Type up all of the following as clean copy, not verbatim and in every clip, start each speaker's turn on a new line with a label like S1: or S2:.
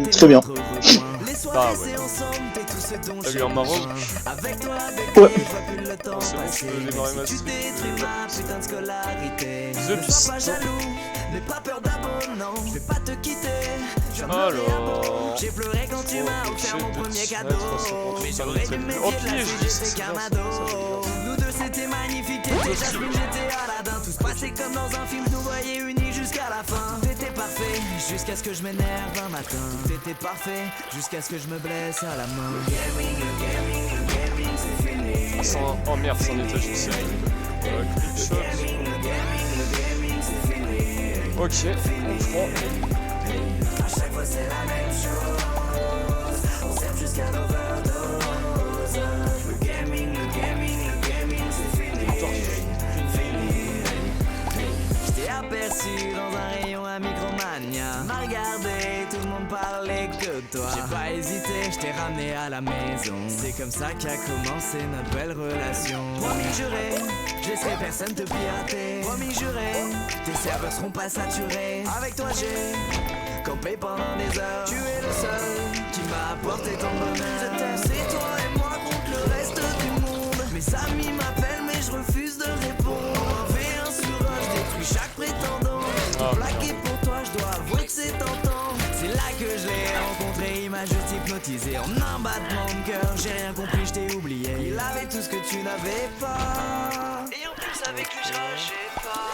S1: très bien.
S2: Ah ouais. T'as eu un Maroc?
S1: Ouais.
S2: C'est bon, je peux démarrer ma stream. The Beast. Alors...
S3: J'ai pleuré quand tu m'as offert mon premier cadeau. Mais j'aurais aimé
S2: Oh
S3: la
S2: pied, je dis ça, c'est
S3: un
S2: bien,
S3: ado. Nous deux c'était magnifique, t'étais Jasmine, j'étais Aladdin. Tout se passait comme dans un film, nous voyons unis jusqu'à la fin. Tout était parfait, jusqu'à ce que je m'énerve un matin. Tout était parfait, jusqu'à ce que je me blesse à la main.
S2: Ah, oh merde, c'en est agissé. Clickshot. Ok, on prend.
S3: À chaque fois c'est la même chose. On s'aime jusqu'à l'overdose. Le gaming, c'est fini. Je t'ai aperçu dans un rayon à Micromania. M'a regardé, tout le monde parlait que de toi. J'ai pas hésité, je t'ai ramené à la maison. C'est comme ça qu'a commencé notre belle relation. Promis juré, je laisserai personne te pirater. Promis juré, tes serveurs seront pas saturés. Avec toi j'ai campé pendant des heures. Tu es le seul qui m'a apporté ton bonheur. Je t'aime, c'est toi et moi contre le reste du monde. Mes amis m'appellent mais je refuse de répondre. En V1 sur un, je détruis chaque prétendant. Plaqué pour toi, je dois avouer que c'est tentant. C'est là que je l'ai rencontré, il m'a juste hypnotisé. En un battement de cœur, j'ai rien compris, je t'ai oublié. Il avait tout ce que tu n'avais pas. Et en plus avec lui, je sais pas.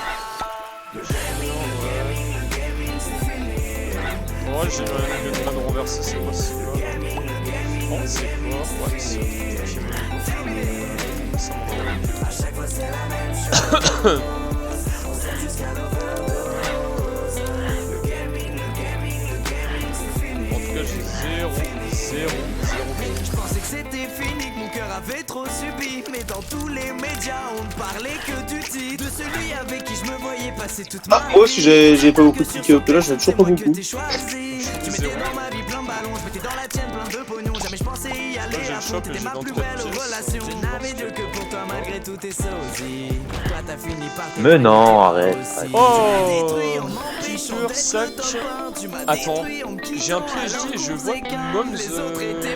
S3: Le gaming, c'est fini.
S2: Ouais, j'ai eu une de renverser, c'est quoi c'est quoi? Non, c'est quoi? Ouais, c'est ça
S3: à chaque fois c'est la même chose. On s'aime jusqu'à l'overdose. Le gaming, c'est fini.
S2: En tout cas, j'ai 0.
S3: Je pensais que c'était fini, que mon cœur avait trop subi. Mais dans tous les médias, on ne parlait que du titre. De celui avec qui je me voyais passer toute ma vie.
S1: Moi aussi j'ai pas beaucoup de cliqué au là, j'en ai toujours pas beaucoup.
S3: Tu m'étais dans ma vie plein de ballons, je mettais dans la tienne plein de pognon. Jamais je pensais y aller à fond, t'étais ma plus belle relation. Je n'avais Dieu que pour toi malgré tout tes sosies. Toi t'as fini par te
S4: Mais non, arrête.
S2: Oh, Keeper 5. Attends, j'ai un PhD et je vois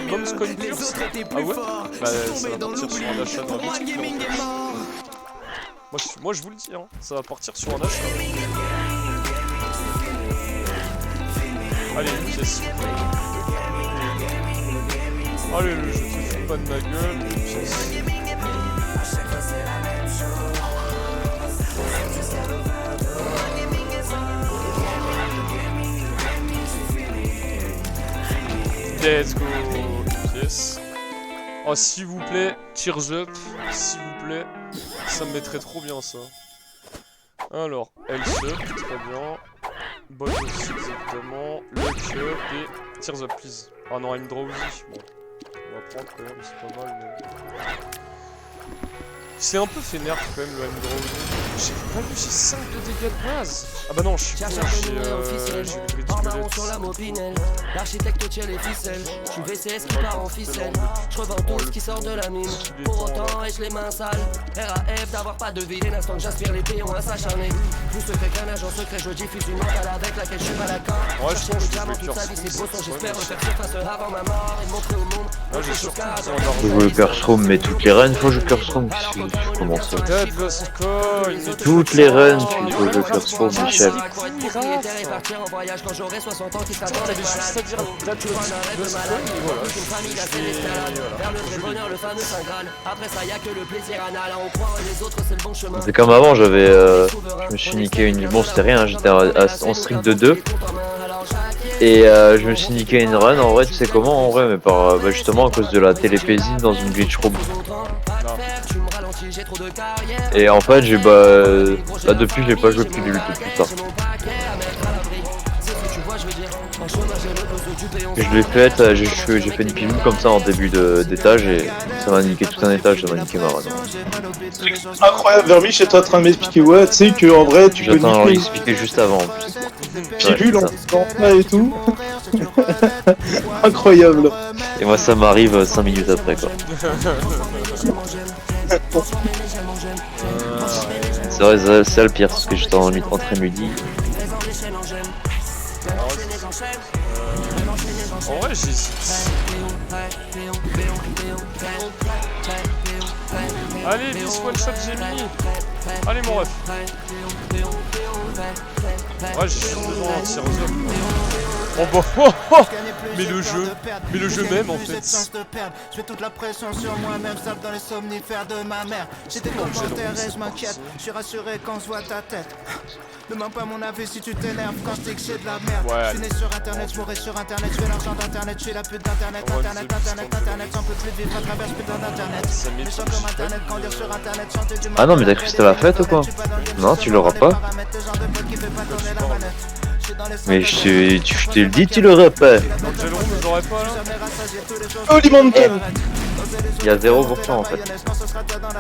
S2: Mom's Coin Plus. Ah ouais? Bah ça va partir sur un achat dans la boutique. Moi je vous le dis, hein, ça va partir sur un achat. Allez, une pièce. Allez, le jeu te fout pas de ma gueule, une pièce. Let's go, pièce. Oh s'il vous plaît, tears up, s'il vous plaît, ça me mettrait trop bien ça. Alors, Health up, très bien. Bot aussi exactement, Luck up et tears up please. Ah non, I'm drowsy, bon, on va prendre quand même, c'est pas mal mais... C'est un peu fait nerf quand même le I'm drowsy. J'ai pas vu, j'ai 5 de dégâts de base. Ah bah non, je suis con, j'ai eu
S5: Barbaron sur la mopinelle, l'architecte tire les ficelles. Je suis VCS qui part en ficelle. Je revends tout ce qui sort de la mine. Pour autant, ai-je les mains sales. RAF d'avoir pas deviné l'instant que j'aspire les péons à s'acharner. Vous secret qu'un agent secret, je diffuse une mentale avec laquelle je suis pas d'accord.
S2: Ouais, je pense que
S5: diamant toute sa vie, c'est brosson. J'espère refaire surface avant ma mort et montrer au monde.
S2: Ouais, j'ai surtout
S4: Faut jouer le Curse Room, mais toutes les runs, faut jouer le Curse Room. Je commence. Toutes les runs, il faut jouer le Curse Room, Michel.
S5: En voyage quand j'aurai 60 ans qui s'attendent
S2: t'avais juste à dire date de Scoin et voilà.
S5: vers le vrai bonheur, le fameux Saint Graal. Après ça y a que le plaisir anal. On croit les autres c'est le bon chemin.
S4: C'est comme avant, je me suis niqué une... Bon c'était rien, j'étais en streak de 2. Et je me suis niqué une run, en vrai tu sais comment en vrai, mais par justement à cause de la télépésie dans une glitch room. Et en fait j'ai depuis j'ai pas joué plus depuis ça. Je l'ai fait, j'ai fait une pilule comme ça en début d'étage et ça m'a niqué tout un étage, ça m'a niqué ma run.
S1: Incroyable, Vermi, j'étais en train de m'expliquer, ouais, tu sais que en vrai tu peux
S4: J'attends
S1: niquer
S4: l'expliquer juste avant en plus.
S1: pilule
S4: Ouais,
S1: en faisant ça et tout. Incroyable.
S4: et moi ça m'arrive 5 minutes après quoi. C'est vrai, c'est ça le pire, parce que j'étais en train de lui dire.
S2: En vrai, j'hésite. Allez, vis one shot Gemini. Allez, mon ref. Ouais, j'ai juste besoin d'un tir up. Oh bah, mais le jeu même en fait.
S6: Je fais toute la pression sur moi-même, sape dans les somnifères de ma mère. J'ai des commentaires et je m'inquiète, je suis rassuré quand je vois ta tête. Demande pas mon avis si tu t'énerves quand je dis que j'ai de la merde.
S2: Ouais,
S6: je suis né sur internet, je mourrai sur internet, je fais l'argent d'internet, je suis la pute d'internet, internet, j'en peux plus vivre à travers ce putain d'internet. Méchant comme internet, grandir sur internet, chanter du mal.
S4: Ah non, mais t'as cru que c'était la fête ou quoi? Non, tu l'auras pas. Mais je te le dis, tu l'auras pas.
S2: Dans quel room j'aurais pas là?
S1: Olimonten.
S4: Il y a 0% en fait.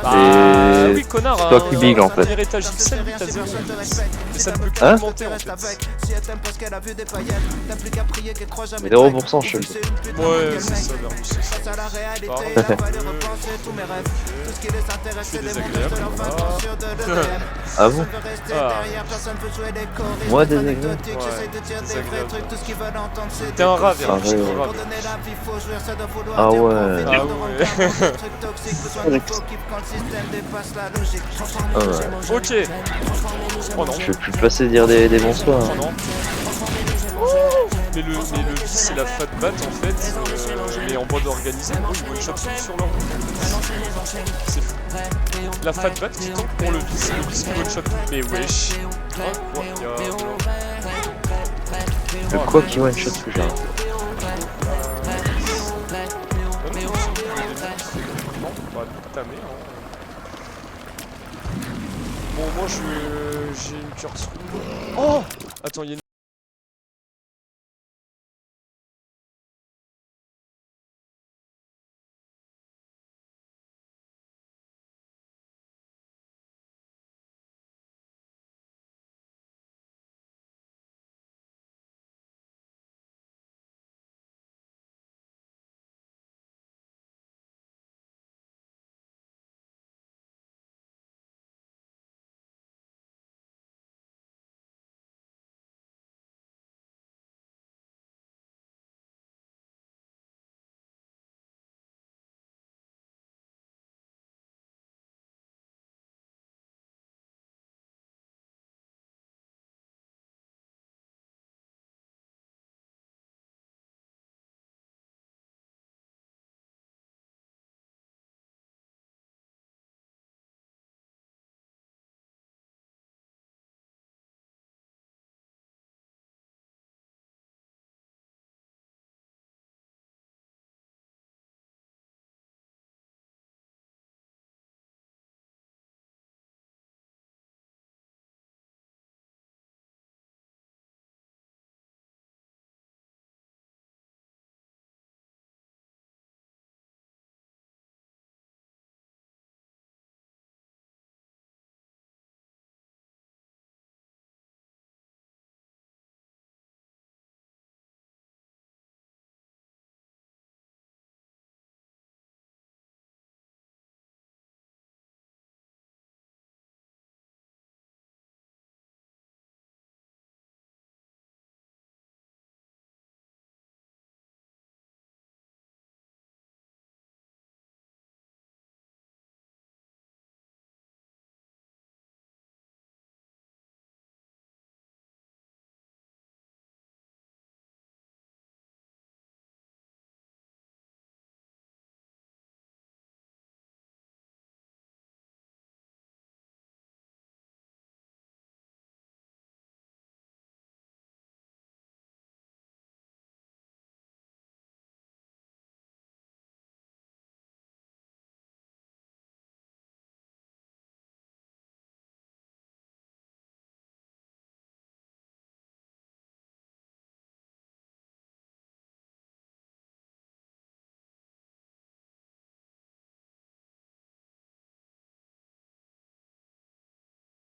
S2: Bah
S4: Et
S2: oui, connard,
S4: c'est toi qui big, en fait.
S2: Premier étage XL, oui, t'as 0. Mais ça ne peut
S4: Hein?
S2: qu'augmenter en fait.
S4: 0% chelou.
S2: Ouais, c'est ça, Vermus, c'est ça. C'est désagréable.
S4: Ah bon?
S2: Ah,
S4: Moi désagréable.
S2: ouais, désagréable. T'es un rat, Vermus,
S4: Ah,
S2: t'es
S4: ouais.
S2: un rat.
S4: Ah ouais.
S2: Ah ouais.
S4: Ah ouais.
S2: Ok. Oh non.
S4: Je peux plus passer dire des bonsoirs.
S2: Oh non. Mais le vice et la fat bat en fait, mais en mode organisé, gros, ils one shot sur leur c'est fou. La fat bat qui tombe pour le vice qui one shot. Mais wesh. Incroyable.
S4: Le quoi qui one shot que j'ai.
S2: Non, bah ta mère. Bon, moi j'ai une curse. Oh! Attends, il y a une.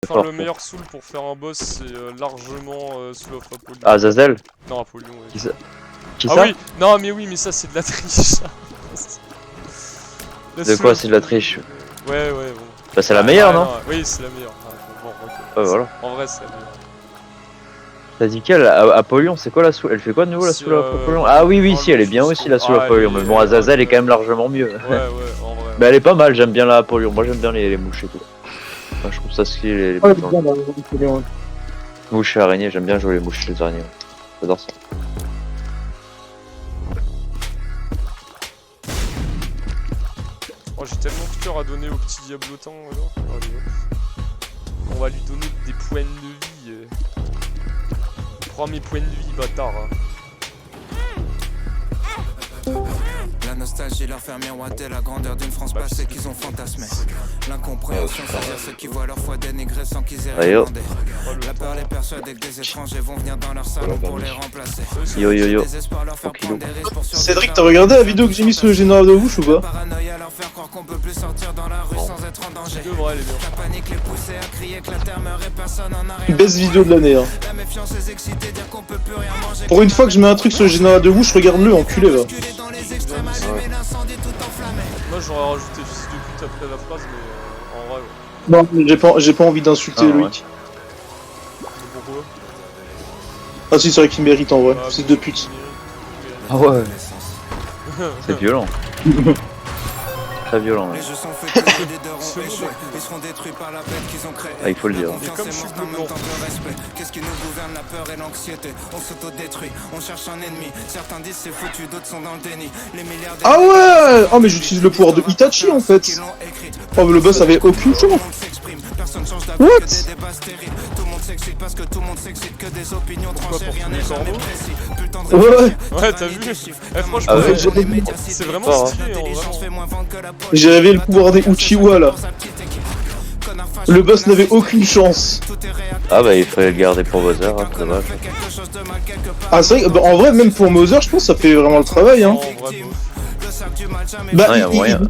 S2: Enfin, le meilleur soul pour faire un boss, c'est largement Soul of Apollyon.
S4: Ah, Zazel?
S2: Non, Apollyon, ouais.
S4: Qui ça?
S2: Ah oui, non, mais oui, mais ça c'est de la triche.
S4: De quoi c'est de la triche?
S2: Ouais, ouais, bon.
S4: Bah, c'est la meilleure, non?
S2: Oui, c'est la meilleure. Ah, bon, ok.
S4: Ouais, voilà.
S2: En vrai, c'est la meilleure.
S4: Ouais,
S2: En vrai, c'est la meilleure.
S4: T'as dit quelle Apollyon, c'est quoi la soul? Elle fait quoi de nouveau la
S2: C'est,
S4: soul Apollyon? Ah oui, oui,
S2: oh,
S4: si, elle est bien
S2: je
S4: aussi
S2: trouve-
S4: la soul
S2: ah,
S4: Apollyon.
S2: elle
S4: Mais
S2: est-
S4: bon, Azazel est quand même largement mieux.
S2: Ouais, ouais, en vrai.
S4: Mais elle est pas mal, j'aime bien la Apollyon. Moi j'aime bien les mouches et tout. Enfin, je trouve ça stylé les
S1: Ouais,
S4: mouches.
S1: bien, bien, ouais.
S4: Mouches et araignées, j'aime bien jouer les mouches et les araignées. J'adore ça.
S2: Oh, j'ai tellement de cœur à donner au petit diablotin alors. Allez, hop. On va lui donner des points de vie. Prends mes points de vie, bâtard. Hein.
S6: La nostalgie leur fait miroiter la grandeur d'une France passée qu'ils ont fantasmé. L'incompréhension, c'est-à-dire ceux qui voient leur foi dénigrée sans qu'ils aient rien demandé. La peur les persuade que des étrangers vont venir dans leur salon pour les remplacer.
S4: Yo yo yo.
S6: Désespoir leur faire prendre des risques pour survivre.
S1: Cédric, t'as regardé la vidéo que j'ai mise sur le général de bouche ou pas?
S6: Paranoïa leur faire croire qu'on peut plus sortir dans la rue sans être en danger.
S2: De vrai, elle est bien.
S6: La panique les pousser à crier que la terre meurt et personne en a rien.
S1: Best vidéo de l'année, hein.
S6: La méfiance les exciter, dire qu'on peut plus rien manger.
S1: Pour une fois que je mets un truc sur le général de bouche, regarde-le, enculé, va.
S6: Dans les extrêmes, allumer l'incendie tout enflammé.
S2: Moi, j'aurais rajouté fils de pute après la phrase, mais en vrai, ouais.
S1: Non, j'ai pas envie d'insulter
S4: Ah, ouais.
S1: Loïc.
S2: Mais pourquoi?
S1: Ah si, c'est vrai qu'il mérite en vrai,
S2: Ah,
S1: fils de pute.
S4: Ah ouais. C'est violent. Très violent. Ouais.
S6: Les jeux sont faits que des deux auront échoué. Ils seront détruits par la bête qu'ils ont créée.
S4: Ah, il faut le dire.
S6: La confiance
S2: comme
S6: est
S2: je suis
S6: morte en
S2: bleu
S6: même temps que le respect. Qu'est-ce qui nous gouverne, la peur et l'anxiété? On s'autodétruit, on cherche un ennemi. Certains disent c'est foutu, d'autres sont dans le déni. Les milliards
S1: Ah ouais. Oh mais j'utilise le pouvoir de Itachi en fait.
S6: qui l'ont écrite.
S1: Oh mais le boss avait aucune
S6: Tout le
S1: chance.
S6: monde s'exprime, personne change d'avis
S1: What?
S6: que des débats stériles. Tout le monde s'excite parce que tout le monde s'excite que des opinions tranchées.
S2: pour
S6: Rien
S2: tous
S6: n'est
S2: les
S6: jamais
S2: corbeaux
S6: précis. Plus le temps de
S1: Ouais, ouais.
S6: réfléchir.
S2: Ouais, t'as vu? Eh, franchement,
S4: Ah ouais.
S2: c'est vraiment
S4: Fort, hein.
S2: stylé, hein,
S6: L'intelligence fait
S2: vraiment.
S6: moins vendre que la poche.
S1: J'ai rêvé le pouvoir des Uchiwa là.
S6: Connard fâché,
S1: Le boss n'avait aucune chance.
S6: tout est réactif.
S4: Ah bah il fallait le garder pour Bowser, hein, c'est dommage.
S6: Fait quelque chose de mal quelque part.
S1: Ah c'est vrai, bah, en vrai même pour Mother je pense que ça fait vraiment le travail hein.
S2: En vrai, bof.
S6: Le sac du mal jamais
S1: Bah
S4: Non, y a moyen.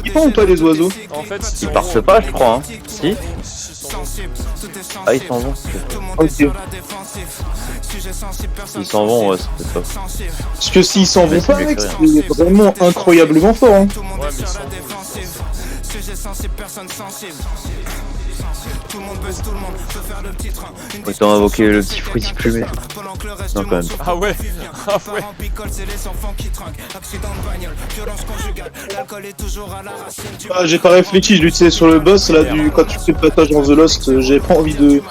S1: ils font pas les oiseaux.
S2: En fait,
S4: Ils partent pas, je crois. Hein. Si.
S6: sensible, tout est sensible.
S4: Ah ils s'en vont.
S6: Tout le monde
S1: Ok.
S6: est sur la défensive. Sujet sensible, personne
S4: Ils s'en vont, ouais,
S6: sensible.
S4: c'est peut-être pas.
S6: Sensible.
S1: Parce que s'ils s'en vont
S4: Mais
S1: pas
S4: c'est
S1: mec,
S4: mieux
S1: c'est vraiment incroyablement fort hein.
S6: Tout le monde
S2: Ouais,
S6: est
S2: mais
S6: sur la
S2: sans-
S6: défensive. Sujet sensible, personne sensible. Tout le monde baisse tout le monde, peut faire le petit train. Une
S4: Autant invoquer le
S6: discussion,
S4: petit fruit plumé.
S6: pendant que le reste
S4: Non,
S6: du
S4: quand
S6: monde
S4: même.
S6: souffre,
S2: Ah ouais.
S6: vit bien.
S2: Ah ouais.
S6: Parents picolent, c'est les enfants qui trinquent. Accident de bagnole, violence conjugale. L'alcool est toujours à la racine du
S1: Ah, j'ai pas réfléchi, je l'utilisais sur le boss là du quand tu fais le passage dans The Lost, j'avais pas envie de.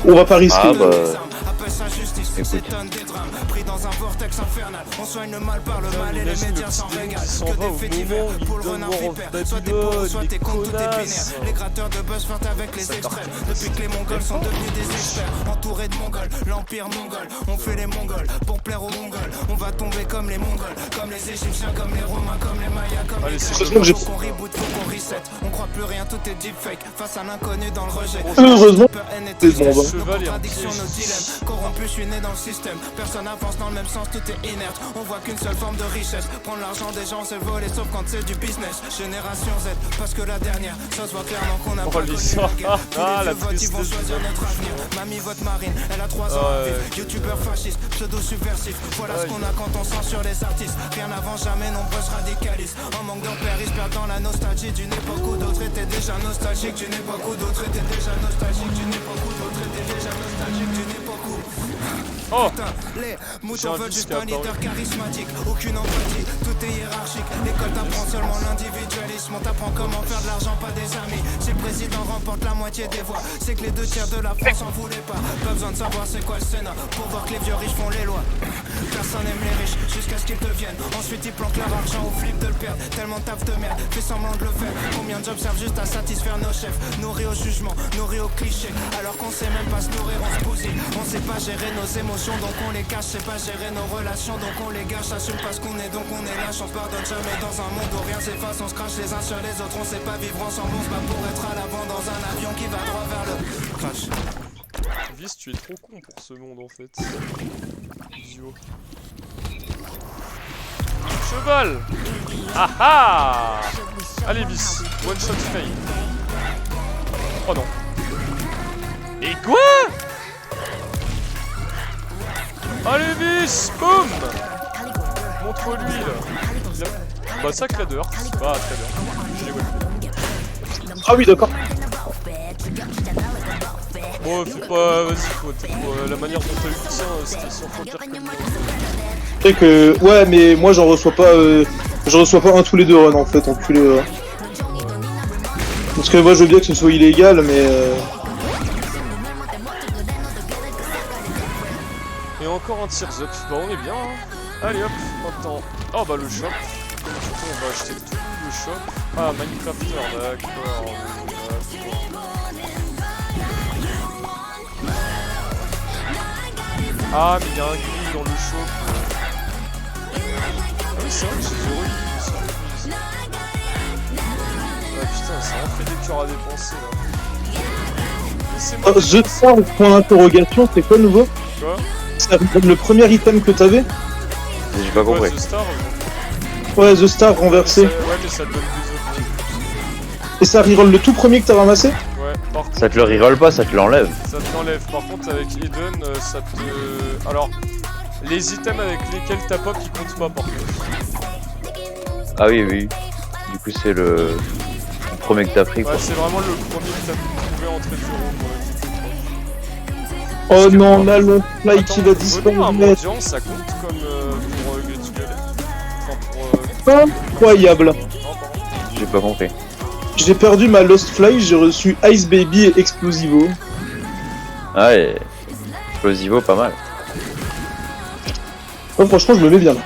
S1: On va pas risquer.
S4: Ah bah.
S6: appelle ça justice,
S4: Écoute.
S6: s'étonne des drames. Pris dans un vortex infernal, on soigne le mal par le mal et les
S2: Imagine le
S6: médias
S2: petit
S6: s'en
S2: Denis
S6: régalent.
S2: qui s'en
S6: Que
S2: va
S6: des
S2: au
S6: faits
S2: moment
S6: divers,
S2: où il
S6: pour le
S2: donne
S6: renard
S2: mort en
S6: vipère. Soit t'es pauvre,
S2: Babylone,
S6: soit
S2: les
S6: t'es con, tout est binaire.
S2: connasses.
S6: Les gratteurs de buzz flirtent avec les extrêmes. Depuis que les Mongols sont devenus des experts, entourés de Mongols, l'empire mongol. On fait les Mongols pour plaire aux Mongols. On va tomber comme les Mongols, comme les Égyptiens, comme les Romains, comme les Mayas, comme
S2: Allez,
S6: les
S2: c'est
S6: Grecs.
S1: bon, j'ai-
S6: Faut qu'on reboot, faut qu'on reset. On croit plus rien, tout est deepfake. Face à l'inconnu dans le rejet.
S1: Heureusement,
S6: Peur, haine et
S1: c'est bon,
S6: tristesse.
S1: bah.
S6: Nos
S2: Cheval et un
S6: contradictions,
S2: piège.
S6: nos dilemmes. Corrompu, je suis né dans le système. Personne avance dans le même sens, tout est inerte. On voit qu'une seule forme de richesse. Prendre l'argent des gens, c'est voler, sauf quand c'est du business. Génération Z, parce que la dernière, ça se voit clairement qu'on a
S2: Oh,
S6: pas
S2: les
S6: connu
S2: sorts.
S6: la guerre. Tous
S2: Ah,
S6: les
S2: la
S6: vieux votes, ils vont
S2: tristesse
S6: choisir
S2: du
S6: notre avenir. Mamie vote Marine, elle a 3 ans à
S2: Ouais.
S6: vivre. Youtubeur fasciste, pseudo subversif. Voilà ce qu'on a quand on censure les artistes. Rien n'avance jamais, nombreux se radicalisent. En manque d'empère, ils se perdent dans la nostalgie d'une époque où d'autres étaient déjà nostalgiques. D'une époque où d'autres étaient déjà nostalgiques. D'une époque où d'autres étaient déjà nostalgiques. D'une époque où.
S2: Oh.
S6: Putain, les
S2: J'ai
S6: moutons
S2: un
S6: veulent
S2: disque
S6: juste
S2: à
S6: un leader
S2: apparu.
S6: charismatique. Aucune empathie, tout est hiérarchique. L'école t'apprend seulement l'individualisme. On t'apprend comment faire de l'argent, pas des amis. Si le président remporte la moitié des voix, c'est que les 2 tiers de la France en voulaient pas. Pas besoin de savoir c'est quoi le Sénat pour voir que les vieux riches font les lois. Personne aime les riches jusqu'à ce qu'ils deviennent. Ensuite ils planquent leur argent au flip de le perdre. Tellement de taf de merde, fait semblant de le faire. Combien de jobs servent juste à satisfaire nos chefs? Nourris au jugement, nourris au cliché. Alors qu'on sait même pas se nourrir, on se bousille. On sait pas gérer nos émotions, donc on les cache. Sait pas gérer nos relations, donc on les gâche. Assume pas ce qu'on est, donc on est lâche. On se pardonne jamais dans un monde où rien s'efface. On se crache les uns sur les autres, on sait pas vivre ensemble. On se bat pour être à l'avant dans un avion qui va droit vers le crash.
S2: Vis, tu es trop con pour ce monde en fait. Visio. Cheval. Ah ah. Allez Vis, one shot fail. Oh non. Et quoi? Allez Vis, boum. Montre-lui là. Bah sacré d'heure. Bah très bien. Je l'ai webé.
S1: Ah oui d'accord.
S2: Bon, fais pas. Vas-y, la manière dont t'as eu le tien, c'était 100 fois pire que le mien.
S1: C'est que, ouais, mais moi j'en reçois pas un tous les deux runs en fait, enculé. Parce que moi je veux bien que ce soit illégal, mais
S2: Et encore un Tears Up. Bah, on est bien, hein. Allez hop, maintenant. Oh, bah, le shop. On va acheter tout le shop. Ah, Minecrafter, d'accord. Ah, mais il y a un gris dans le shop. Ah oui, c'est vrai que j'ai zéro idée. Ah putain, ça en fait des cœurs à dépenser là. Laissez-moi.
S1: The Star, point d'interrogation, c'est quoi le nouveau?
S2: Quoi?
S1: C'est le premier item que t'avais?
S4: J'ai pas compris.
S2: Ouais, The Star.
S1: Ouais, The Star renversé.
S2: Ouais, mais ça te donne des objets.
S1: Et ça reroll le tout premier que t'as ramassé?
S2: Ouais, par contre.
S4: Ça te le reroll pas, ça te l'enlève.
S2: Ça te l'enlève. Par contre, avec Eden, ça te. Alors, les items avec lesquels t'as pop, ils comptent pas par contre.
S4: Ah oui, oui. Du coup, c'est le premier que t'as pris,
S2: Ouais,
S4: quoi.
S2: c'est vraiment le premier que t'as trouvé en très zéro.
S1: Oh non, on a le fly qui va
S2: Voler un
S1: disparaître.
S2: mendiant, ça compte comme pour Get Together. Enfin, pour.
S1: Incroyable.
S2: Non, pardon.
S4: J'ai pas compris.
S1: J'ai perdu ma Lost Fly, j'ai reçu Ice Baby et Explosivo.
S4: Ah, et Explosivo, pas mal.
S1: Oh, franchement, je me mets bien là.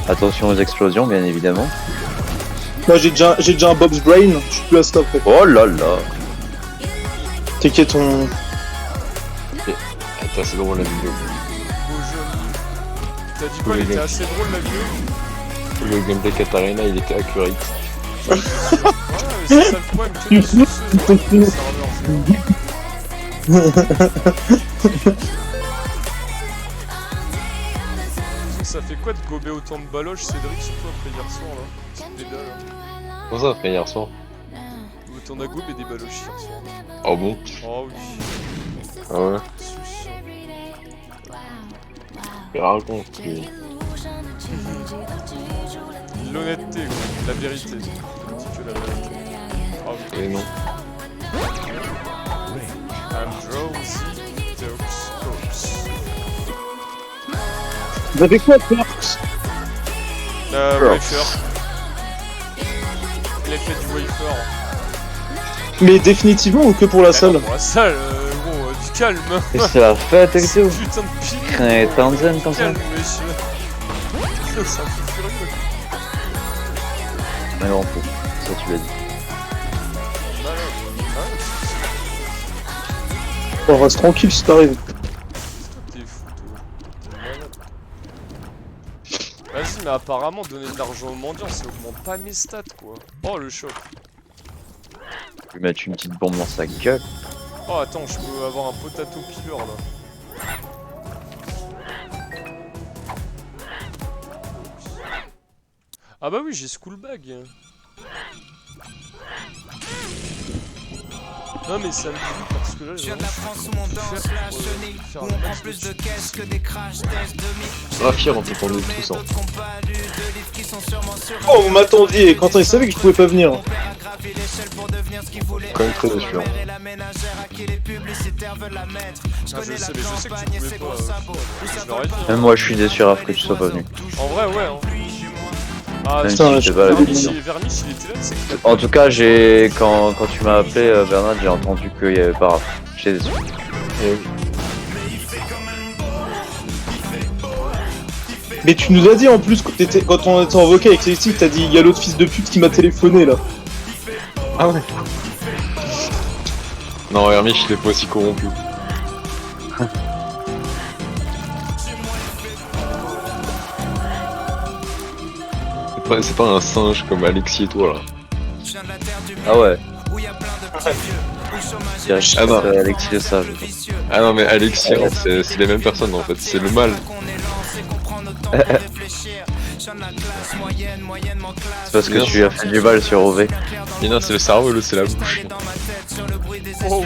S4: Attention aux explosions, bien évidemment.
S1: Moi, j'ai déjà un Bob's Brain, je suis plus à stop.
S4: Oh là là.
S1: T'inquiète, ton.
S7: Attends, c'est drôle la vidéo.
S2: Beau jeu. T'as dit quoi, il était assez drôle la vidéo?
S7: Le gameplay Katarina, il était accurate.
S2: Ouais, mais c'est ça le problème, que les suceuses dans les serveurs. Ça fait quoi de gober autant de baloches, Cédric, surtout après hier soir là? Petite pédale.
S7: Comment ça, après hier soir?
S2: T'en as gobé des baloches hier soir.
S7: Oh bon?
S2: Oh oui.
S7: Ah ouais?
S2: Sus.
S7: Il raconte.
S2: L'honnêteté, quoi. La vérité. Je dis que la vérité. Ah oui.
S7: Et non.
S2: I'm drowsy, dogs, dogs.
S1: Vous avez quoi, Perks?
S2: Wafer. L'effet du wafer.
S1: Mais définitivement ou que pour la salle?
S2: Pour la salle, gros, du calme.
S4: Et c'est la fête, et tout.
S2: Putain de pile.
S4: Crains Tanzen comme ça.
S2: Calme, monsieur. C'est un peu furieux.
S4: Mais bon, ça tu l'as dit.
S1: On reste tranquille si t'arrives.
S2: T'es fou, toi. T'es malade. Vas-y, mais apparemment, donner de l'argent aux mendiants, ça augmente pas mes stats, quoi. Oh, le choc.
S4: Je vais mettre une petite bombe dans sa gueule.
S2: Oh, attends, je peux avoir un potato peeler, là. Ah bah oui, j'ai Schoolbag. Non mais ça me dit parce que là
S6: Je viens de la France où mon danse la chenille, où on prend plus de cash que des crash tests de
S7: Raffir, on peut prendre tout ça.
S1: Oh, vous m'attendiez, Quentin il savait que je pouvais pas venir.
S7: Quand même très déçu.
S2: Ah, je sais que tu pouvais pas. Je l'aurais dit.
S4: Même moi je suis déçu, Raph, que tu sois pas venu.
S2: En vrai, ouais. Hein. Ah,
S4: Même
S2: putain,
S4: si j'étais pas là.
S2: Verniche, il était là, c'est que
S4: En tout cas, quand tu m'as appelé, Bernard, j'ai entendu qu'il y avait pas Raph. J'étais déçu.
S1: Mais tu nous as dit en plus quand on était en vocal avec Celestique, t'as dit il y a l'autre fils de pute qui m'a téléphoné là.
S7: Ah ouais? Non, Hermich, il est pas aussi corrompu. C'est pas un singe comme Alexis et toi là.
S4: Ah ouais.
S7: Ah non.
S4: Alexis le sage.
S7: Ah non mais Alexis, c'est les mêmes personnes en fait, c'est le mal.
S4: C'est parce que tu lui as fait du mal sur OV.
S7: Mais non, c'est le cerveau, l'autre c'est la bouche.
S2: Wow,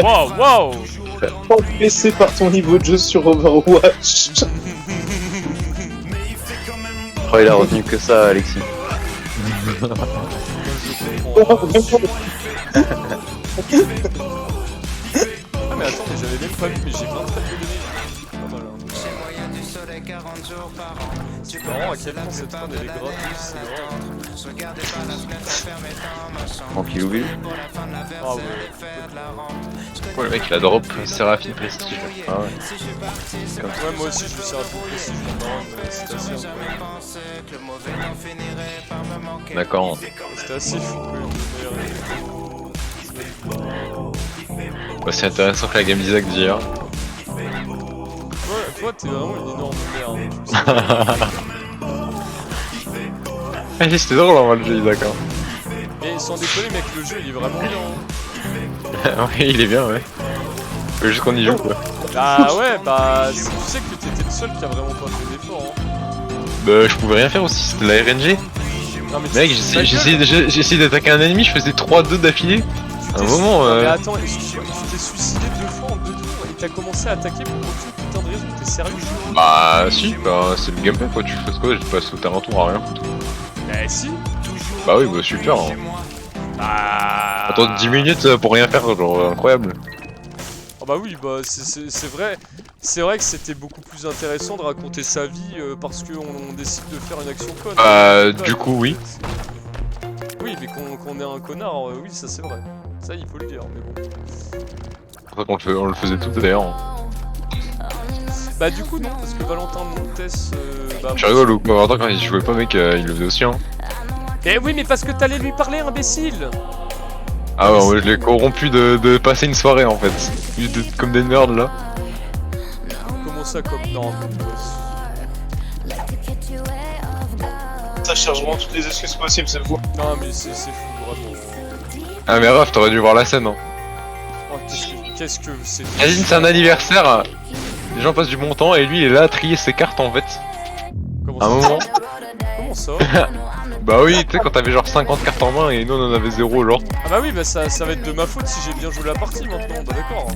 S2: wow, wow.
S1: Blessé par ton niveau de jeu sur Overwatch.
S4: Oh, il a retenu que ça, Alexis.
S2: Ah mais attends, mais j'avais même pas vu, mais j'ai plein de traits de données. Pas mal, hein. C'est marrant à quel point cette run elle est gratuite, c'est vrai.
S4: Tranquillou.
S2: Ah ouais.
S7: Ouais, le mec il a drop Séraphine Prestige.
S4: Ah ouais.
S2: Ouais, moi aussi je suis Séraphine Prestige, mais c'était assez incroyable.
S4: D'accord.
S2: C'était assez fou que
S7: Bah, c'est intéressant que la game d'Isaac d'hier.
S2: Ouais, toi t'es vraiment une énorme merde.
S7: Allez, c'était drôle en vrai le jeu Isaac. Hein.
S2: Mais sans déconner mec, le jeu il est vraiment bien.
S7: Ouais, il est bien, ouais. Faut juste qu'on y joue quoi.
S2: Ah ouais, bah tu sais que t'étais le seul qui a vraiment pas fait d'effort. Hein.
S7: Bah, je pouvais rien faire aussi, c'était de la RNG.
S2: Non, mais
S7: Mec, j'essayais d'attaquer un ennemi, je faisais 3-2 d'affilée. À un moment.
S2: Non, mais attends, excuse-moi, tu t'es suicidé 2 fois en 2 tours et t'as commencé à attaquer pour aucune putain de raison, t'es sérieux?
S7: Bah, si, bah, c'est le gameplay quoi, tu fais quoi, j'ai pas sauté un tour à rien foutre.
S2: Bah si.
S7: Bah oui, bah super. Hein.
S2: Ah.
S7: Attends 10 minutes pour rien faire, genre incroyable.
S2: Oh bah oui, bah c'est vrai. C'est vrai que c'était beaucoup plus intéressant de raconter sa vie parce qu'on décide de faire une action conne.
S7: Du coup, oui.
S2: Oui, mais qu'on est un connard, oui, ça c'est vrai. Ça, il faut le dire, mais bon.
S7: C'est pour ça qu'on le faisait tout d'ailleurs. Hein.
S2: Bah du coup non, parce que Valentin Montes... bah,
S7: Tu rigoles ou quoi? Attends, quand il jouait pas mec, il le faisait aussi hein.
S2: Mais oui, mais parce que t'allais lui parler, imbécile.
S7: Ah ouais, ouais je l'ai corrompu de passer une soirée en fait. Comme des nerds là.
S2: Comment ça comme... Non,
S1: Ça cherche vraiment toutes les excuses possibles, c'est fou.
S2: non mais c'est fou, vraiment.
S7: Ah mais Raph, t'aurais dû voir la scène hein.
S2: Oh, qu'est-ce que c'est...
S7: Imagine c'est un anniversaire, les gens passent du bon temps et lui il est là à trier ses cartes en fait.
S2: Comment
S7: À un moment.
S2: Comment ça?
S7: Bah oui, tu sais quand t'avais genre 50 cartes en main et nous on en avait 0 genre.
S2: Ah bah oui, bah ça va être de ma faute si j'ai bien joué la partie maintenant, bah d'accord.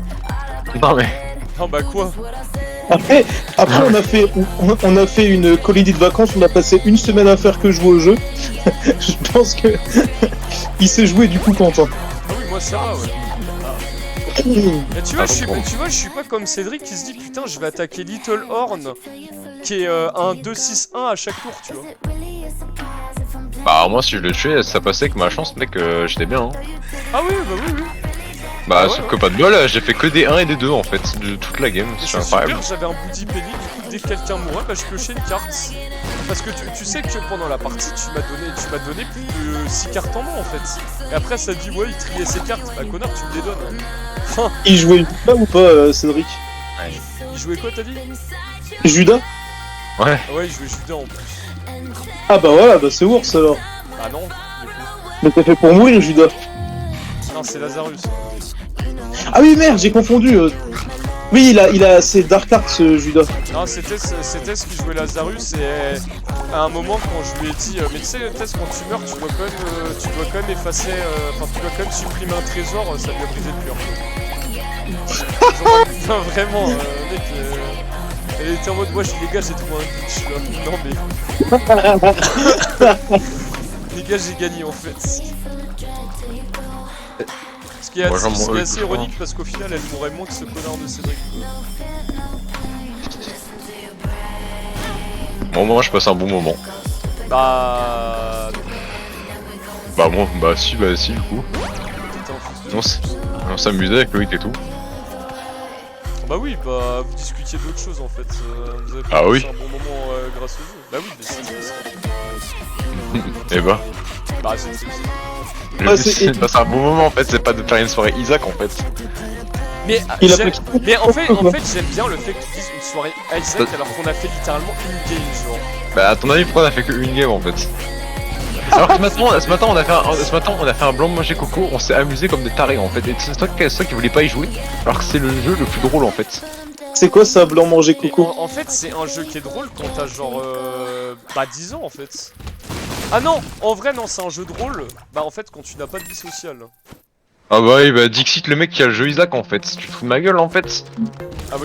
S7: Non mais...
S2: Non bah quoi?
S1: Après on a fait une colonie de vacances, on a passé une semaine à faire que jouer au jeu. Je pense que il s'est joué du coup content.
S2: Ah oui, moi ça va, ouais. Mais tu vois, je suis pas comme Cédric qui se dit putain, je vais attaquer Little Horn qui est un 2-6-1 à chaque tour, tu vois.
S7: Bah moi si je le tuais, ça passait avec ma chance mec, j'étais bien hein.
S2: Ah oui, bah oui, oui.
S7: Bah
S2: Ah ouais,
S7: sauf que pas de bol, j'ai fait que des 1 et des 2 en fait, de toute la game, c'est incroyable.
S2: Super, j'avais un Booty Penny, du coup dès que quelqu'un mourait, bah je piochais une carte. Parce que tu sais que pendant la partie, tu m'as donné plus de 6 cartes en main en fait. Et après ça dit ouais, il triait ses cartes, bah connard, tu me les donnes. Enfin,
S1: Il jouait Judas ou pas, Cédric?
S2: il jouait quoi t'as dit?
S1: Judas?
S7: Ouais.
S2: Ah ouais, il jouait Judas en plus.
S1: Ah bah voilà, bah c'est ours alors.
S2: Ah non, du coup.
S1: Mais t'as fait pour mourir Judas.
S2: Non, c'est Lazarus.
S1: Ah oui merde, j'ai confondu. Oui, il a ses Dark Arts Judas.
S2: Non, c'était ce qui jouait Lazarus et à un moment quand je lui ai dit mais tu sais Tess quand tu meurs tu dois quand même effacer enfin tu dois quand même supprimer un trésor, ça lui a brisé le cœur. Non vraiment mec elle était en mode moi les gars j'ai trouvé un glitch là. Non mais les gars j'ai gagné en fait. Ce qui est assez ironique parce qu'au final elle mourrait moins que ce connard de Cédric.
S7: Bon moi je passe un bon moment.
S2: Bah...
S7: Bah moi, bah si du coup.
S2: T'étais un fils de...
S7: On s'amusait avec Loïc et tout.
S2: Bah oui, bah vous discutiez d'autres choses en fait. Vous avez
S7: Ah oui.
S2: passé un bon moment grâce au jeu. Bah oui, mais c'est triste.
S7: Et bah.
S2: Bah c'est triste.
S1: Ouais,
S7: C'est de passer un bon moment en fait, c'est pas de faire une soirée Isaac en fait.
S2: Mais,
S1: Il a
S2: mais en fait j'aime bien le fait que tu dises une soirée Isaac alors qu'on a fait littéralement une game genre.
S7: Bah à ton avis pourquoi on a fait que une game en fait? Alors que ce matin on a fait un blanc manger coco, on s'est amusé comme des tarés en fait, et c'est toi qui voulais pas y jouer, alors que c'est le jeu le plus drôle en fait.
S1: C'est quoi ça, blanc manger coco?
S2: En fait c'est un jeu qui est drôle quand t'as genre... bah 10 ans en fait. Ah non, en vrai non c'est un jeu drôle, bah en fait quand tu n'as pas de vie sociale.
S7: Ah bah oui, bah Dixit, le mec qui a le jeu Isaac en fait. Tu te fous de ma gueule en fait.
S2: Ah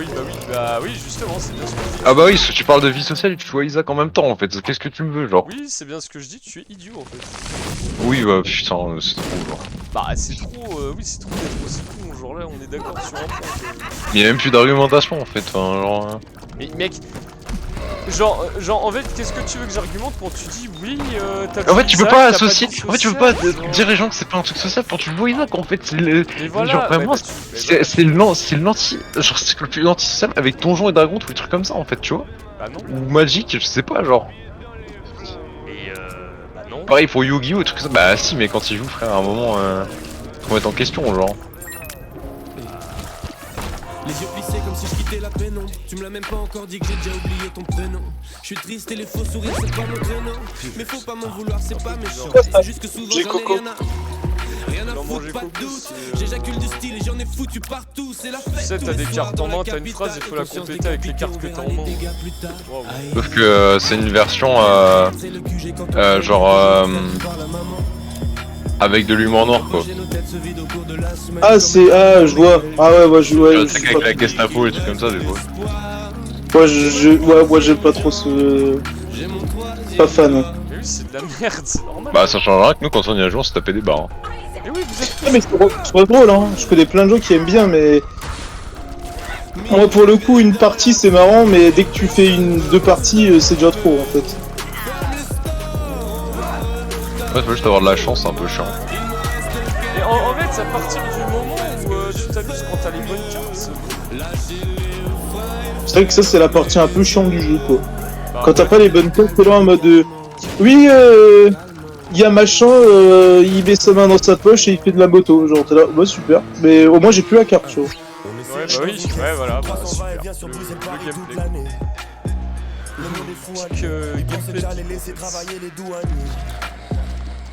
S2: oui, justement, c'est bien ce que je dis.
S7: Ah bah oui, si tu parles de vie sociale et tu vois Isaac en même temps en fait. Qu'est-ce que tu me veux, genre?
S2: Oui, c'est bien ce que je dis, tu es idiot en fait.
S7: Oui, bah putain, c'est trop, genre.
S2: Bah, c'est trop, oui, c'est trop d'être aussi con, genre là, on est d'accord sur un point. Quoi.
S7: Il y a même plus d'argumentation en fait, enfin, genre.
S2: Mais mec, genre, en fait, qu'est-ce que tu veux que j'argumente quand tu dis oui, t'as
S7: En fait, tu peux
S2: Isaac,
S7: pas
S2: t'as
S7: associer.
S2: de vie
S7: En fait, tu peux pas
S2: sociale, genre.
S7: dire aux gens que c'est pas un truc social quand tu vois Isaac en fait. C'est le.
S2: Mais voilà,
S7: genre vraiment,
S2: bah, bah,
S7: c'est l'anti. Genre, c'est le plus anti-social avec Donjons et Dragons, tous les trucs comme ça en fait, tu vois.
S2: bah non,
S7: Ou Magic, je sais pas, genre.
S2: mais bah non.
S7: Pareil pour Yu-Gi-Oh! Et trucs comme ça. Bah si, mais quand ils jouent, frère, à un moment. Faut mettre en question, genre.
S8: Les yeux plissés comme si je quittais la pénombre. Tu me l'as même pas encore dit que j'ai déjà oublié ton prénom. Je suis triste et les faux sourires c'est pas mon créneau. Mais faut pas m'en vouloir, c'est pas méchant. C'est juste que souvent
S1: J'ai
S8: j'en ai
S1: coco.
S8: rien à foutre, pas de doute. J'éjacule du style et j'en ai foutu partout. C'est la fête.
S2: Tu sais, t'as des cartes en main, t'as une phrase, il faut la compléter avec les cartes que t'as en main. Wow.
S7: Sauf que c'est une version genre avec de l'humour noir quoi.
S1: Ah, c'est. Ah, je vois. Ah, ouais, je vois.
S7: Tu sais, avec la Gestapo et trucs comme ça des fois.
S1: Moi, j'aime pas trop ce. Pas fan.
S2: Mais oui, c'est de la merde, c'est normal.
S7: Bah ça change rien que nous quand on y a joué on se tapait des barres. Hein.
S2: Mais oui, vous êtes
S1: Ah, mais c'est pas drôle, hein. Je connais plein de gens qui aiment bien, mais. Moi, pour le coup, une partie c'est marrant, mais dès que tu fais deux parties, c'est déjà trop en fait.
S7: Ouais, faut juste avoir de la chance, c'est un peu chiant.
S2: Et en fait, c'est à partir du moment où tu t'amuses quand t'as les bonnes cartes.
S1: C'est vrai que ça, c'est la partie un peu chiante du jeu, quoi.
S2: Bah,
S1: Quand t'as pas les bonnes cartes, t'es là en mode. Oui, y a machin, il met sa main dans sa poche et il fait de la moto. Genre, t'es là, ouais, super. Mais au moins, j'ai plus la carte, tu vois.
S2: Ouais, bah oui, ouais, voilà, bah, super. Le gameplay. Gameplay.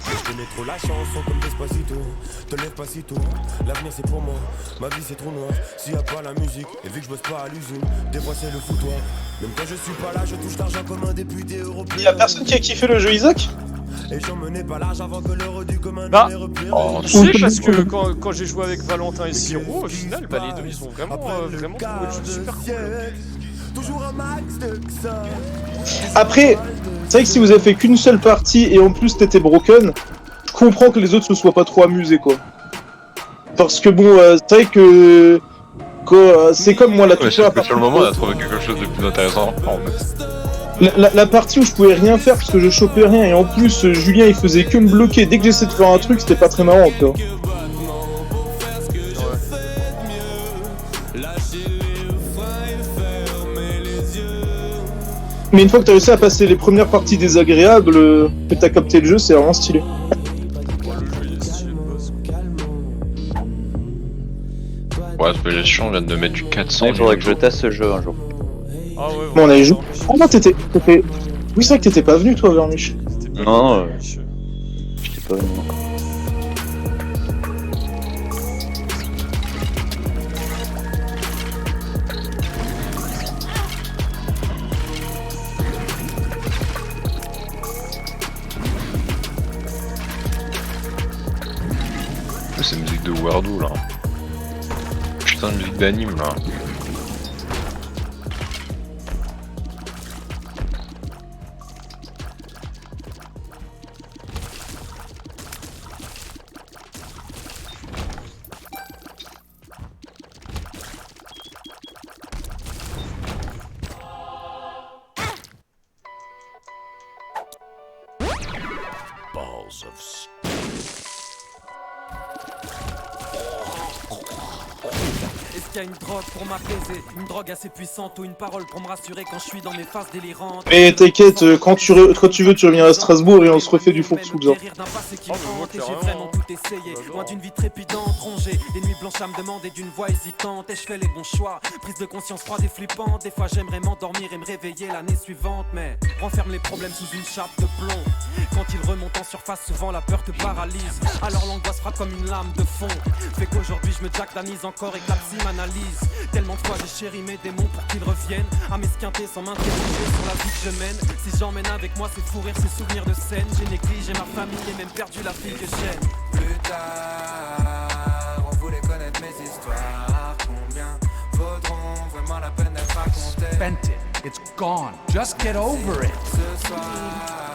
S8: Je connais trop la chanson comme Despacito. Te lève pas si tôt, l'avenir c'est pour moi. Ma vie c'est trop noir, s'il y a pas la musique. Et vu que je bosse pas à l'usine, des fois c'est le foutoir. Même quand je suis pas là, je touche l'argent comme un député européen.
S1: Y'a personne qui a kiffé le jeu Isaac?
S8: Et j'en menais pas large avant que l'heure du commun
S2: Bah,
S8: ne repère.
S2: Tu sais, parce que quand j'ai joué avec Valentin et Siro, au final, bah les deux ils ont vraiment trouvé le jeu super cool.
S8: Toujours un max de ça.
S1: Après, c'est vrai que si vous avez fait qu'une seule partie et en plus t'étais broken, je comprends que les autres se soient pas trop amusés, quoi. Parce que bon, c'est vrai que. C'est comme moi la
S7: Ouais,
S1: toute
S7: sur le moment on a trouvé quelque chose de plus intéressant en fait.
S1: La partie où je pouvais rien faire parce que je chopais rien et en plus Julien il faisait que me bloquer dès que j'essayais de faire un truc, c'était pas très marrant, quoi. Mais une fois que t'as réussi à passer les premières parties désagréables, que t'as capté le jeu, c'est vraiment stylé.
S2: Ouais, le jeu il est stylé de base.
S7: Ouais, c'est pas chiant, on vient de mettre du 400.
S4: Il faudrait que je teste ce jeu un jour.
S2: Ah ouais,
S1: Bon, on avait joué.
S2: Vermiche.
S1: Oh non, t'étais. Oui, c'est vrai que t'étais pas venu, toi, Vermiche.
S2: C'était pas
S4: Non,
S2: mal, Vermiche.
S4: J'étais pas venu encore.
S7: C'est une musique de Wardo là. Putain de musique d'anime là.
S5: Est-ce qu'il y a une drogue pour m'apaiser? Une drogue assez puissante ou une parole pour me rassurer quand je suis dans mes phases délirantes?
S1: Mais t'inquiète, quand tu veux, tu reviens à Strasbourg et on se refait du four sous le
S5: Des rires d'un passé qui
S2: Oh,
S5: me
S2: je vois
S5: hante et j'ai
S2: carrément,
S5: vraiment
S2: hein.
S5: tout essayé. Loin d'une vie trépidante, rongée. Les nuits blanches à me demander d'une voix hésitante. Et je fais les bons choix. Prise de conscience froide et flippante. Des fois j'aimerais m'endormir et me réveiller l'année suivante. Mais renferme les problèmes sous une chape de plomb. Quand ils remontent en surface, souvent la peur te paralyse. Alors l'angoisse frappe comme une lame de fond. Fait qu'aujourd'hui je me jactanise encore et que la psy m'analyse. Tellement de fois j'ai chéri mes démons pour qu'ils reviennent à m'esquinter sans m'interroger sur la vie que je mène. Si j'emmène avec moi c'est fou rire, ces souvenirs de scène. J'ai négligé ma famille et même perdu la fille que j'aime.
S8: Plus tard.
S9: spent it. It's gone. Just get over it.
S10: What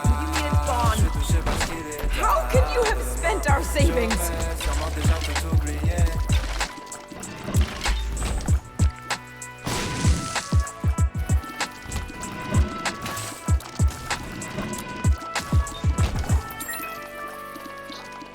S10: do you mean it's gone? How could you have spent our savings?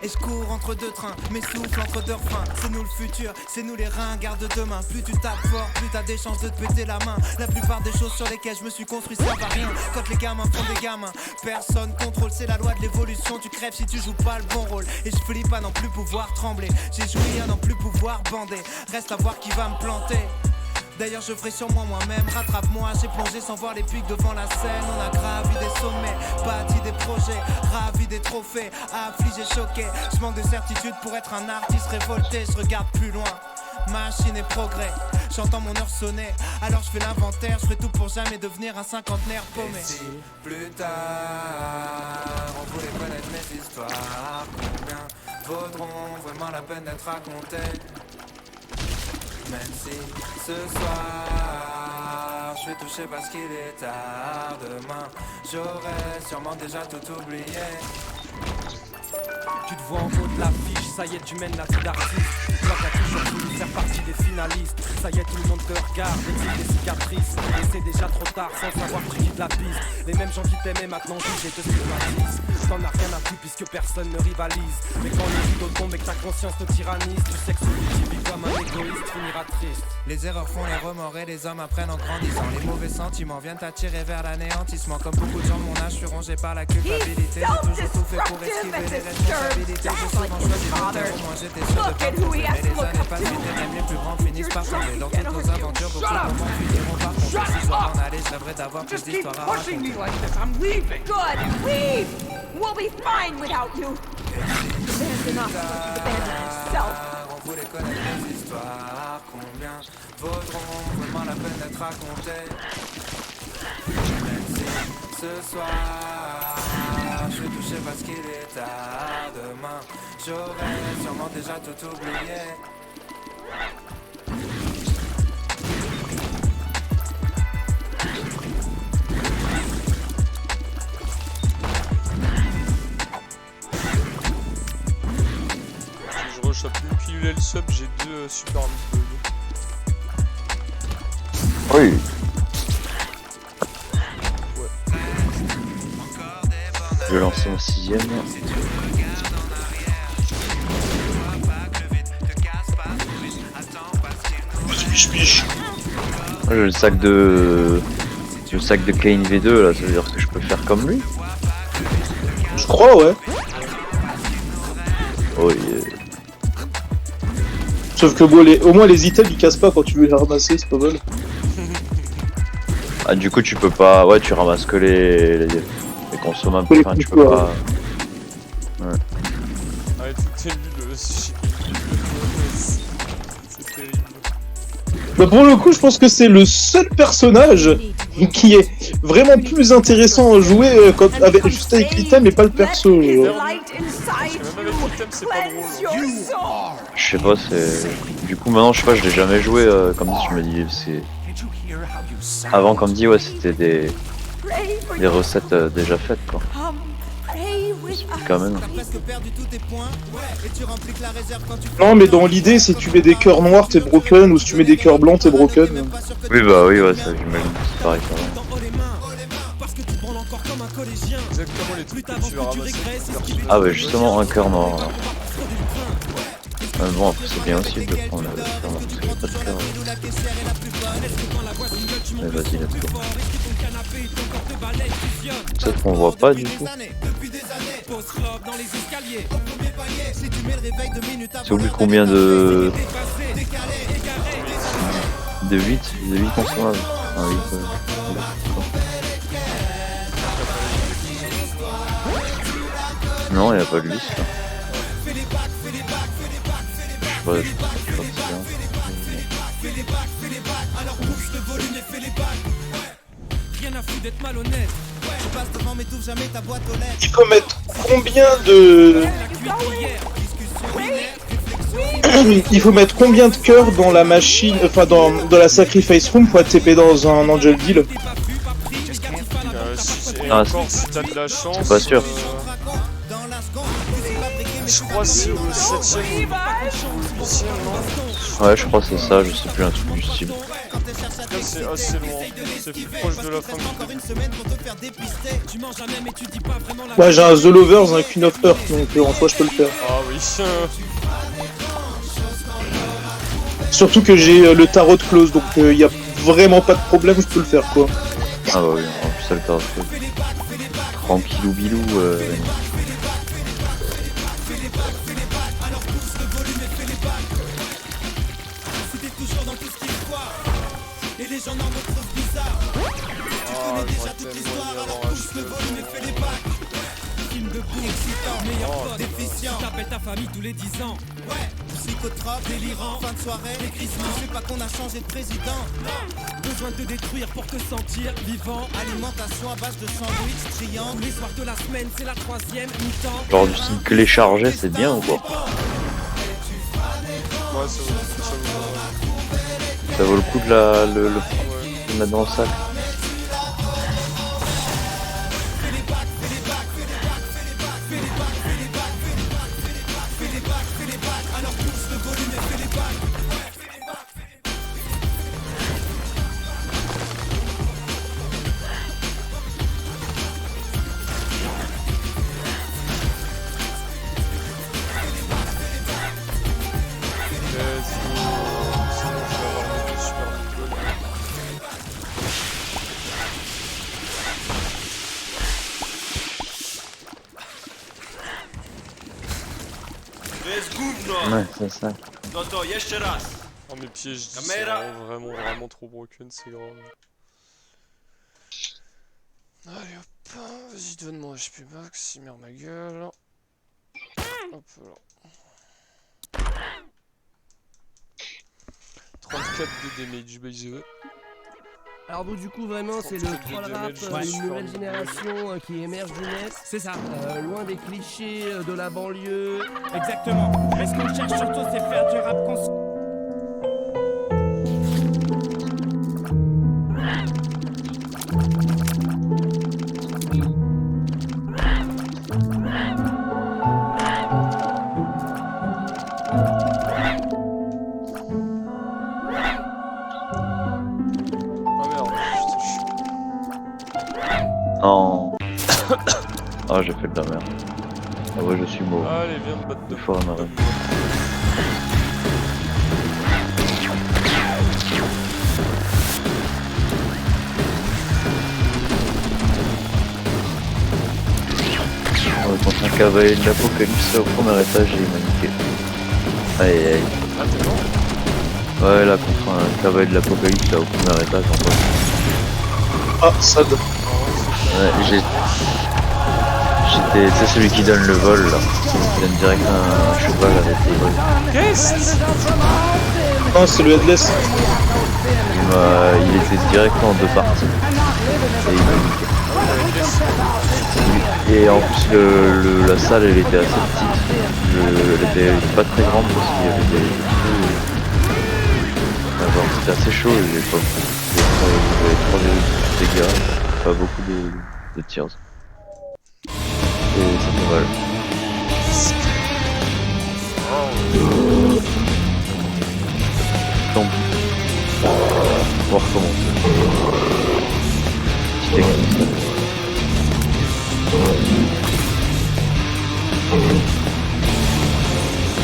S6: Et je cours entre deux trains, mes souffles entre deux refrains. C'est nous le futur, c'est nous les ringards de demain. Plus tu tapes fort, plus t'as des chances de te péter la main. La plupart des choses sur lesquelles je me suis construit servent à rien. Quand les gamins font des gamins, personne contrôle. C'est la loi de l'évolution, tu crèves si tu joues pas le bon rôle. Et je flippe à n'en plus pouvoir trembler. J'ai joui à n'en plus pouvoir bander. Reste à voir qui va me planter. D'ailleurs je ferai sur moi-même, rattrape-moi, j'ai plongé sans voir les pics devant la scène. On a gravi des sommets, bâti des projets, ravi des trophées, affligé, choqué. Je manque de certitude pour être un artiste révolté, je regarde plus loin. Machine et progrès, j'entends mon heure sonner. Alors je fais l'inventaire, je ferai tout pour jamais devenir un cinquantenaire paumé. Et si plus tard, on voulait connaître mes histoires, combien vaudront vraiment la peine d'être racontées? Même si ce soir je suis touché parce qu'il est tard. Demain j'aurais sûrement déjà tout oublié.
S5: Tu te vois en haut de l'affiche, ça y est tu mènes la vie d'artiste. Toi t'as toujours voulu faire partie des finalistes. Ça y est tout le monde te regarde, existe des cicatrices. Et c'est déjà trop tard sans savoir tu quittes la piste. Les mêmes gens qui t'aimaient maintenant jugent et te stigmatisent. T'en as rien à foutre puisque personne ne rivalise. Mais quand le rideau tombe et que ta conscience te tyrannise, tu sais que celui qui vit comme un égoïste finira triste.
S6: Les erreurs font les remords et les hommes apprennent en grandissant. Les mauvais sentiments viennent t'attirer vers l'anéantissement. Comme beaucoup de gens de mon âge, je suis rongé par la culpabilité. J'ai toujours tout fait pour esquiver les responsabilités. J'ai souvent choisi mon terre, moi j'étais sûr de pas me tromper. Mais les années passent vite et même les plus grands finissent par tomber. Dans toutes nos aventures, beaucoup de moments finiront par compter. Si je dois m'en aller, je rêverais d'avoir plus d'histoires à raconter.
S10: Good, leave! We'll be fine without you. Abandon us, abandon yourself.
S6: On voulait connaître les histoires, combien vaudront vraiment la peine d'être racontées? Même si ce soir je suis touché parce qu'il est tard. Demain j'aurais sûrement déjà tout oublié.
S2: Je rechoppe une pilule et le sub, j'ai 2 super meat bugs.
S4: Oui. Je vais lancer mon 6ème. J'ai le sac de... Le sac de Kane V2 là, ça veut dire que je peux faire comme lui?
S1: Je crois, ouais.
S4: Oh yeah.
S1: Sauf que bon, au moins les items ils cassent pas quand tu veux les ramasser, c'est pas mal.
S4: Ah du coup tu peux pas... Ouais tu ramasses que les consommables, enfin tu peux pas... Ouais.
S2: Ah tout est nul, c'est terrible.
S1: Bah pour le coup je pense que c'est le seul personnage qui est vraiment plus intéressant à jouer juste avec l'item et pas le perso.
S10: Light inside you. Cleanse your soul.
S4: Je sais pas, c'est... Du coup maintenant je sais pas, je l'ai jamais joué comme dit, je me dis c'est... Avant comme dit ouais c'était des recettes déjà faites quoi. Quand même.
S1: Non mais dans l'idée si tu mets des cœurs noirs t'es broken ou si tu mets des cœurs blancs t'es broken.
S4: Oui bah oui ouais ça j'imagine c'est pareil quand même.
S2: Exactement les trucs que tu vas ramasser.
S4: Ah bah justement un cœur noir alors. Bon après c'est bien aussi de prendre le cœur noir parce que j'ai pas de cœur. Mais vas-y let's go. Peut-être qu'on voit pas du coup. C'est oublié combien de 8 consommables. Ah, 8, non, il n'y a pas de liste là. Je sais pas
S1: Il faut mettre combien de... il faut mettre combien de cœurs dans la machine, enfin dans la sacrifice room pour être TP dans un Angel Deal?
S2: Et
S4: Ah,
S2: encore, si t'as de la chance...
S4: c'est pas sûr.
S2: Je crois que c'est au 7ème ou au 8ème, non?
S4: Ouais, je crois que c'est ça, je sais plus, un truc du style.
S2: En tout cas, c'est assez loin. C'est plus proche de la fin du début.
S1: Ouais, j'ai un The Lovers, un Queen of Earth, donc en soi je peux le faire.
S2: Ah oui.
S1: Surtout que j'ai le tarot close, donc il y a vraiment pas de problème, je peux le faire quoi.
S4: Ah bah oui, en plus ça le tarot. Tranquillou bilou.
S6: T'appelles ta famille tous les 10 ans. Ouais, psychotrope, délirant, fin de soirée, décrissement. Je sais pas qu'on a changé de président. Besoin de te détruire pour te sentir vivant. Alimentation à base de sandwich, triangle. Les soirs de la semaine, c'est la 3e mi-temps.
S4: Genre du style clé chargée, c'est bien ou quoi?
S2: Ouais,
S4: Ça vaut le coup de le mettre dans le sac. Ouais, c'est ça.
S2: Oh mes pieds, je dis, c'est vraiment trop broken, c'est grave. Allez hop, vas-y donne-moi HP max, il merde ma gueule. Hop là. 34 de damage, by the way.
S5: Alors donc du coup vraiment c'est le troll rap, une nouvelle génération qui émerge du net. C'est ça. Loin des clichés de la banlieue.
S6: Exactement. Mais ce qu'on cherche surtout, c'est faire du rap
S4: Non. Ah, j'ai fait de la merde. Ah ouais, je suis mort.
S2: Allez, viens me battre
S4: Deux fois en arrêt. Contre un cavalier de l'apocalypse au premier étage, il m'a niqué. Aïe aïe.
S2: Ah, t'es mort?
S4: Ouais, là, contre un cavalier de l'apocalypse là, au premier étage en bas.
S1: Ah, sad.
S4: Ouais, j'étais, tu sais, celui qui donne le vol là. Il donne direct un cheval avec les vols.
S2: Qu'est-ce?
S1: Non, c'est le headless.
S4: Il était direct en deux parties. Et il m'a niqué. Et en plus, la salle elle était assez petite. Elle était pas très grande parce qu'il y avait des trucs. C'était assez chaud et j'ai pas beaucoup. J'avais 3 dégâts, pas beaucoup de tirs. Et ça fait mal. Tant pis. On va recommencer. Petite technique.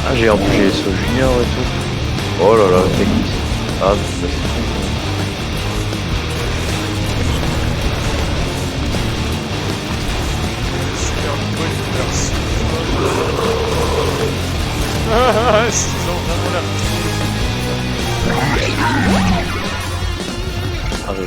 S4: Ah, j'ai embouché les sauts junior et tout. Oh là là, technique. Ah, c'est super.
S2: Merci. C'est vraiment l'air.
S4: Ah, oui.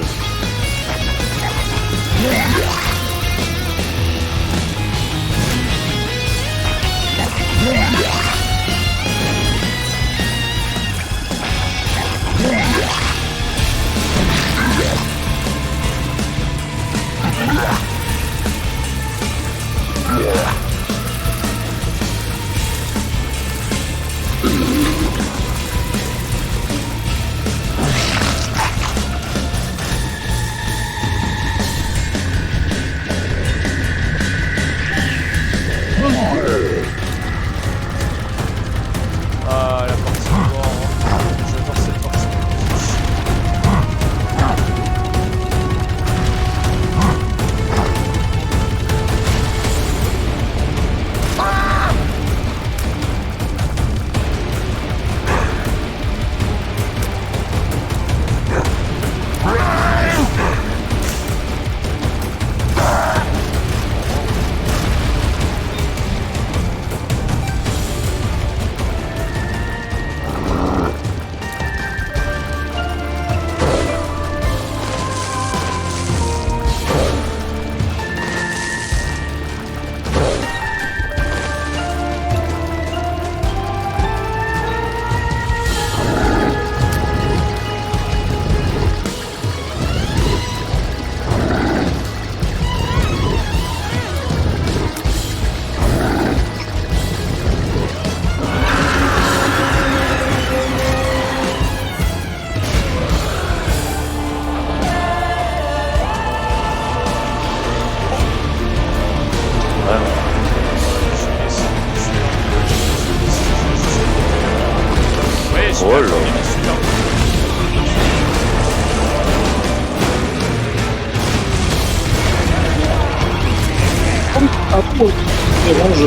S1: après ou après le range?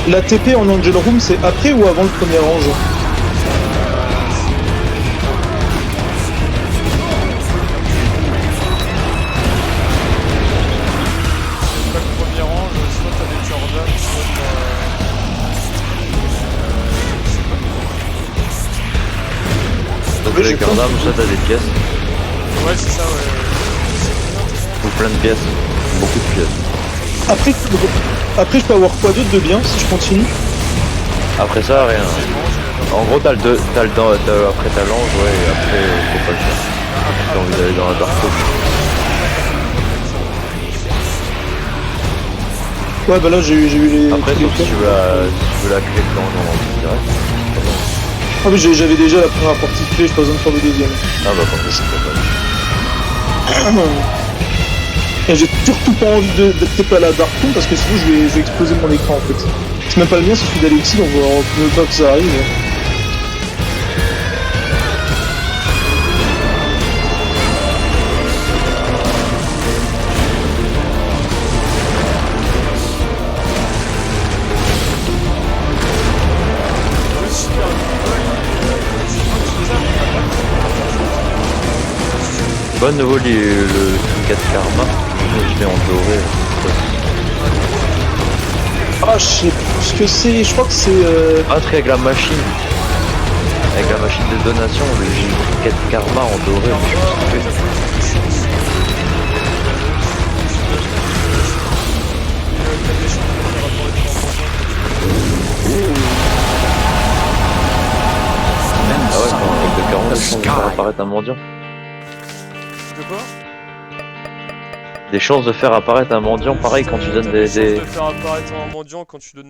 S1: La TP en Angel Room, c'est après ou avant le premier range?
S2: Pas le premier range, soit t'as des Jordan, soit
S4: Soit t'as des cœurs d'âme, soit t'as des pièces.
S2: ouais, c'est ça, ouais.
S4: Ou plein de pièces. Beaucoup de pièces.
S1: Après, je peux avoir quoi d'autre de bien si je continue?
S4: Après ça, rien. En gros, t'as le après t'as l'ange, ouais, et après, faut pas le faire. J'ai envie d'aller dans la Dark Souls.
S1: Ouais, bah là, j'ai eu les...
S4: Après,
S1: tous les
S4: sauf si tu veux la clé de l'ange en direct.
S1: Ah mais j'avais déjà la première partie clé, j'ai pas besoin de faire le deuxième.
S4: Ah bah, quand c'est pas mal.
S1: Et j'ai surtout pas envie de taper à la Dark Room parce que sinon je vais exploser mon écran en fait. C'est même pas le mien, c'est celui d'Alexis, on veut pas que ça arrive.
S4: Bon, nouveau le 4 Karma, je l'ai en doré.
S1: Ah, je sais plus ce que c'est, je crois que c'est...
S4: Ah, truc avec la machine. Avec la machine de donation, j'ai le 4 Karma en doré, mais je sais pas. Ah ouais, quand avec le 40, ça va faire apparaître un mendiant.
S2: De quoi?
S4: Des chances de faire apparaître un mendiant, pareil quand tu donnes des...
S2: de faire apparaître un mendiant quand tu donnes